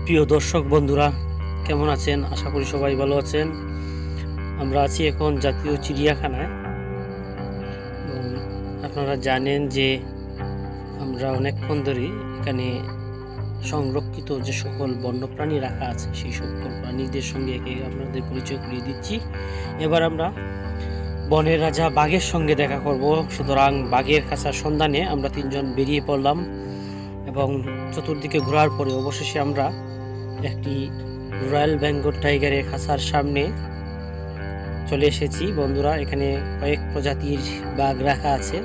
প্রিয় দর্শক বন্ধুরা, কেমন আছেন? আশা করি সবাই ভালো আছেন। আমরা আছি এখন জাতীয় চিড়িয়াখানায়। এবং আপনারা জানেন যে আমরা অনেকক্ষণ ধরে এখানে সংরক্ষিত যে সকল বন্যপ্রাণী রাখা আছে সেই সকল প্রাণীদের সঙ্গে একে আপনাদের পরিচয় করিয়ে দিচ্ছি। এবার আমরা বনের রাজা বাঘের সঙ্গে দেখা করব। সুতরাং বাঘের খাঁচার সন্ধানে আমরা তিনজন বেরিয়ে পড়লাম এবং চতুর্দিকে ঘোরার পরে অবশেষে আমরা একটি রয়্যাল বেঙ্গল টাইগারের খাঁচার সামনে চলে এসেছি। বন্ধুরা, এখানে কয়েক প্রজাতির বাঘ রাখা আছে।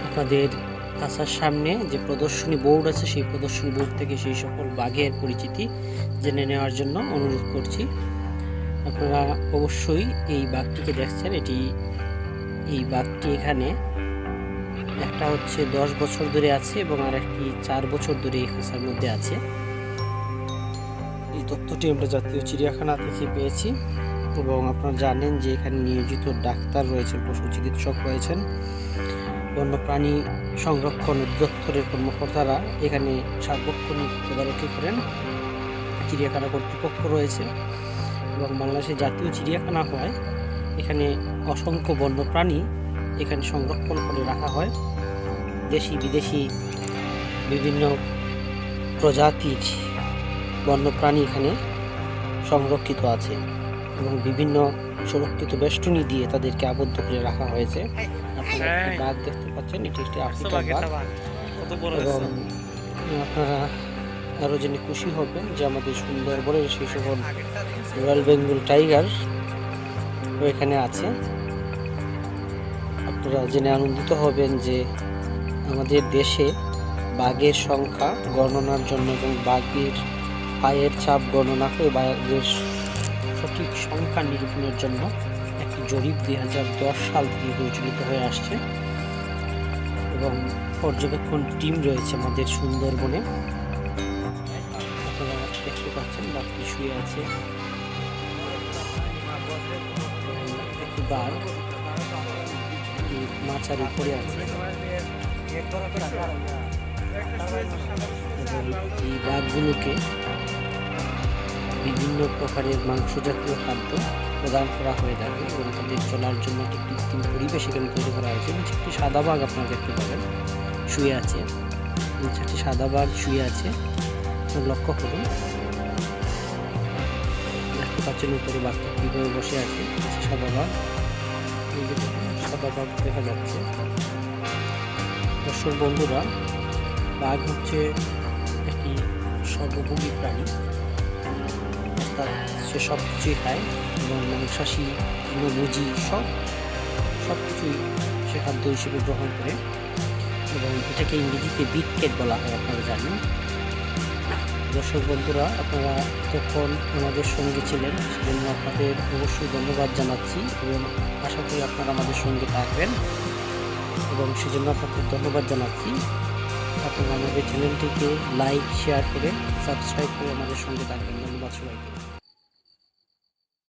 আপনাদের খাঁচার সামনে যে প্রদর্শনী বোর্ড আছে সেই প্রদর্শনী বোর্ড থেকে সেই সকল বাঘের পরিচিতি জেনে নেওয়ার জন্য অনুরোধ করছি। আপনারা অবশ্যই এই বাঘটিকে দেখছেন। এই বাঘটি এখানে একটা হচ্ছে 10 বছর ধরে আছে এবং আর একটি 4 বছর ধরে এই খাঁচার মধ্যে আছে। এই তথ্যটি আমরা জাতীয় চিড়িয়াখানা থেকে পেয়েছি এবং আপনারা জানেন যে এখানে নিয়োজিত ডাক্তার রয়েছেন, পশু চিকিৎসক রয়েছেন, বন্যপ্রাণী সংরক্ষণ অধিদপ্তরের কর্মকর্তারা এখানে সার্বক্ষণিক তদারকি করেন। চিড়িয়াখানা কর্তৃপক্ষ রয়েছে এবং বাংলাদেশের জাতীয় চিড়িয়াখানা হওয়ায় এখানে অসংখ্য বন্যপ্রাণী এখানে সংরক্ষণ করে রাখা হয়। দেশি বিদেশি বিভিন্ন প্রজাতির বন্যপ্রাণী এখানে সংরক্ষিত আছে এবং বিভিন্ন সুরক্ষিত বেষ্টনী দিয়ে তাদেরকে আবদ্ধ করে রাখা হয়েছে। আপনারা একটি বাঘ দেখতে পাচ্ছেন, এটি একটি আফ্রিকান বাঘ। এবং আপনারা আরও জেনে খুশি হবেন যে আমাদের সুন্দরবনের সেই সকল রয়্যাল বেঙ্গল টাইগার এখানে আছে। আপনারা জেনে আনন্দিত হবেন যে আমাদের দেশে বাঘের সংখ্যা গণনার জন্য এবং বাঘের পায়ের ছাপ গণনা করে বাঘের সঠিক সংখ্যা নিরূপণের জন্য একটি জরিপ 2010 সাল থেকে পরিচালিত হয়ে আসছে এবং পর্যবেক্ষণ টিম রয়েছে আমাদের সুন্দরবনে। আপনারা দেখতে পাচ্ছেন বাঘটি শুয়ে আছে। একটি বাঘ মাচার উপরে আছে এবং এই বাঘগুলোকে বিভিন্ন প্রকারের মাংস জাতীয় খাদ্য প্রদান করা হয়ে থাকে এবং তাদের চলার জন্য একটি কৃত্রিম পরিবেশ এখানে তৈরি করা হয়েছে। একটি সাদা বাঘ আপনারা দেখতে পাবেন শুয়ে আছে, একটি সাদা বাঘ শুয়ে আছে। লক্ষ্য করুন, দেখতে পাচ্ছেন উপরে বাঘটা কীভাবে বসে আছে। সাদা বাঘ, সাদা বাঘ দেখা যাচ্ছে। দর্শক বন্ধুরা, বাঘ হচ্ছে একটি সর্বভূমি প্রাণী, অর্থাৎ সে সব কিছুই খায় এবং মাংসাশী তৃণভোজী সব কিছুই সে খাদ্য হিসেবে গ্রহণ করে এবং এটাকে ইংরেজিতে বিগ ক্যাট বলা হয়, আপনারা জানেন। দর্শক বন্ধুরা, আপনারা এতক্ষণ আমাদের সঙ্গে ছিলেন, সেজন্য আপনাদের অবশ্যই ধন্যবাদ জানাচ্ছি এবং আশা করি আপনারা আমাদের সঙ্গে থাকবেন এবং সেজন্য আপনাদের ধন্যবাদ জানাচ্ছি। আপনারা আমাদের চ্যানেলটিকে লাইক শেয়ার করে সাবস্ক্রাইব করে আমাদের সঙ্গে থাকবেন। ধন্যবাদ সবাইকে।